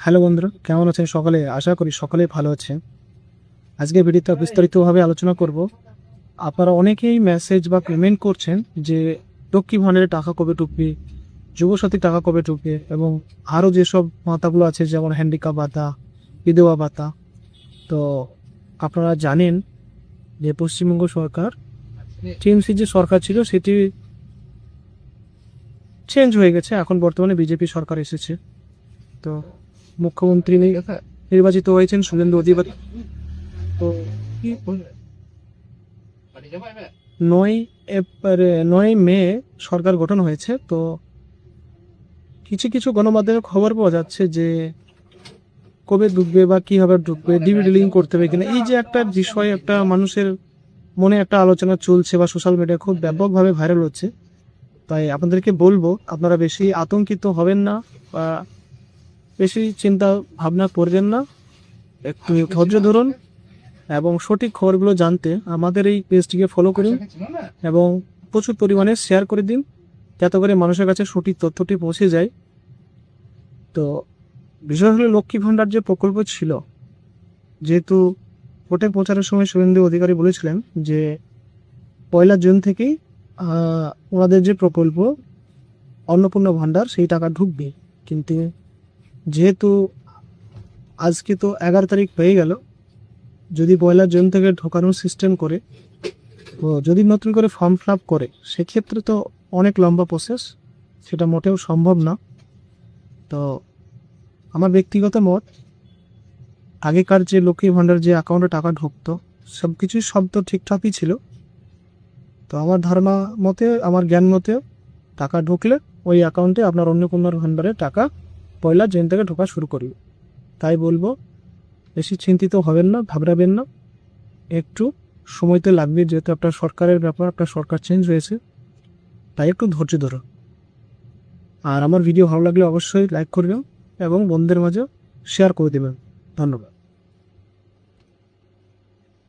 Hello বন্ধুরা, কেমন আছেন সকলে? আশা করি সকলেই ভালো আছে। আজকে ভিডিওতে বিস্তারিতভাবে আলোচনা করব। আপনারা অনেকেই মেসেজ বা পেমেন্ট করছেন যে লক্ষ্মী ভাণ্ডারের টাকা কবে ঢুকবে, যুবসাথীর টাকা কবে ঢুকবে এবং আরও যেসব ভাতাগুলো আছে যেমন হ্যান্ডিক্যাপ ভাতা, বিধবা ভাতা। তো আপনারা জানেন যে পশ্চিমবঙ্গ সরকার টিএমসি যে সরকার ছিল সেটি চেঞ্জ হয়ে গেছে, এখন বর্তমানে বিজেপি সরকার এসেছে। তো মুখ্যমন্ত্রী নির্বাচিত হয়েছেন শুভেন্দু অধিকারী। তো নয় মে সরকার গঠন হয়েছে। তো কিছু কিছু গণমাধ্যমে খবর পাওয়া যাচ্ছে যে কবে ঢুকবে বা কীভাবে ঢুকবে, ডিভিডি লিঙ্ক করতে হবে কিনা, এই যে একটা বিষয় একটা মানুষের মনে একটা আলোচনা চলছে বা সোশ্যাল মিডিয়া খুব ব্যাপকভাবে ভাইরাল হচ্ছে। তাই আপনাদেরকে বলবো আপনারা বেশি আতঙ্কিত হবেন না বা বেশি চিন্তা ভাবনা করবেন না, একটু ধৈর্য ধরুন এবং সঠিক খবরগুলো জানতে আমাদের এই পেজটিকে ফলো করুন এবং প্রচুর পরিমাণে শেয়ার করে দিন, যাতে করে মানুষের কাছে সঠিক তথ্যটি পৌঁছে যায়। তো বিষয় হলো লক্ষ্মী ভাণ্ডার যে প্রকল্প ছিল, যেহেতু ভোটে প্রচারের সময় শুভেন্দু অধিকারী বলেছিলেন যে 1 জুন থেকেই ওনাদের যে প্রকল্প অন্নপূর্ণা ভাণ্ডার সেই টাকা ঢুকবে। কিন্তু যেহেতু আজকে তো 11 তারিখ হয়ে গেল, যদি 1 জুন থেকে ঢোকানোর সিস্টেম করে, তো যদি নতুন করে ফর্ম ফিল আপ করে সেক্ষেত্রে তো অনেক লম্বা প্রসেস, সেটা মোটেও সম্ভব না। তো আমার ব্যক্তিগত মত, আগেকার যে লক্ষ্মী ভাণ্ডার যে অ্যাকাউন্টে টাকা ঢুকতো সব কিছুই সব তো ঠিকঠাকই ছিল। তো আমার ধারণা মতে, আমার জ্ঞান মতে, টাকা ঢুকলে ওই অ্যাকাউন্টে আপনার অন্নপূর্ণার ভাণ্ডারে টাকা 1 জুন থেকে ঢোকা শুরু করবে। তাই বলবো বেশি চিন্তিত হবেন না, ঘাবড়াবেন না, একটু সময় তো লাগবে, যেহেতু একটা সরকারের ব্যাপার, একটা সরকার চেঞ্জ হয়েছে, তাই একটু ধৈর্য ধরো। আর আমার ভিডিও ভালো লাগলে অবশ্যই লাইক করবেন এবং বন্ধুদের মাঝে শেয়ার করে দেবেন। ধন্যবাদ।